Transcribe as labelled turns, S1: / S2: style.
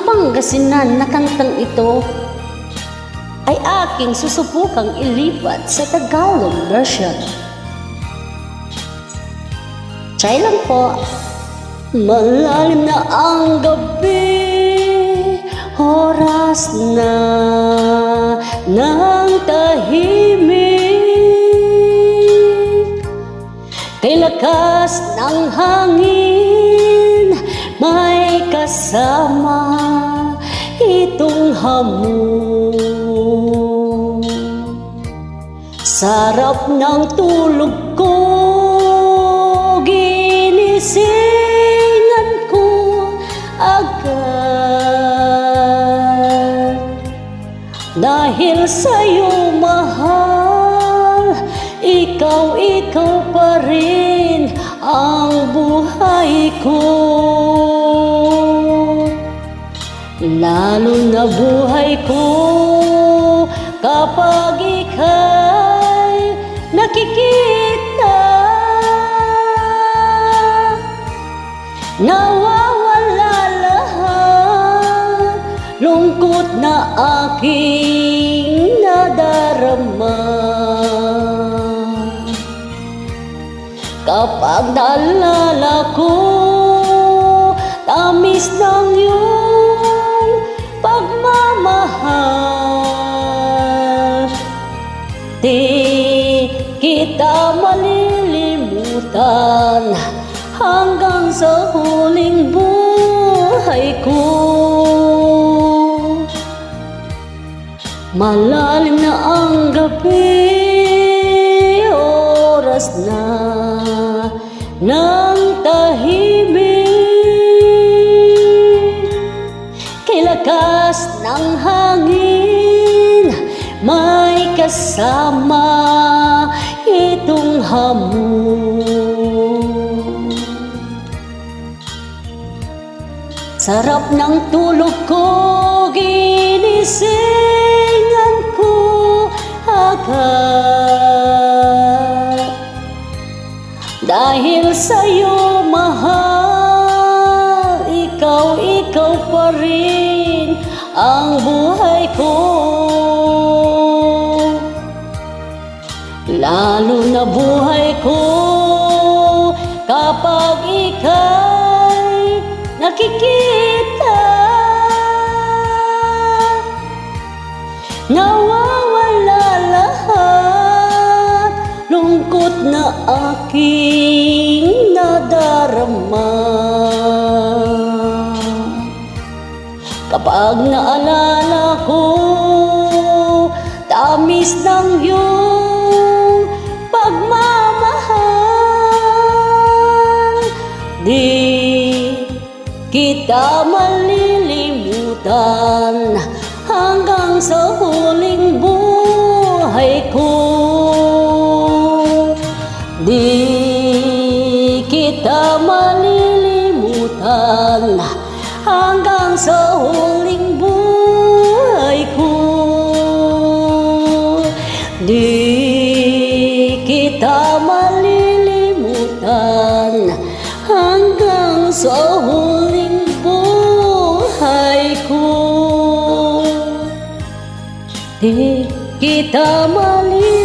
S1: Pangasinan na kantang ito ay aking susubukang ilipat sa Tagalog version. Try lang po. Malalim na ang gabi, oras na ng tahimik, kay lakas ng hangin may kasama itong hamon. Sarap ng tulog ko, ginisingan ko agad. Dahil sa'yo mahal, ikaw pa rin ang buhay ko. Lalo na buhay ko kapag ika'y nakikita. Nawawala lahat lungkot na aking nadarama. Kapag naalala ko tamis ng iyong pagmamahal, di kita malilimutan hanggang sa huling buhay ko. Malalim na ang gabi, oras na ng tahimik, kay lakas ng hangin may kasama itong hamon. Sarap ng tulog ko, ginisingan ko agad. Dahil sa'yo mahal, ikaw pa rin ang buhay ko. Lalo na buhay ko kapag ika'y nakikita. Nawawala lahat lungkot na aking nadarama. Kapag naalala ko tamis ng iyong pagmamahal, di kita malilimutan hanggang sa huling buhay ko. Di kita malilimutan hanggang sa huling buhay ko. Di kita malilimutan hanggang sa huling buhay ko. Di kita malilimutan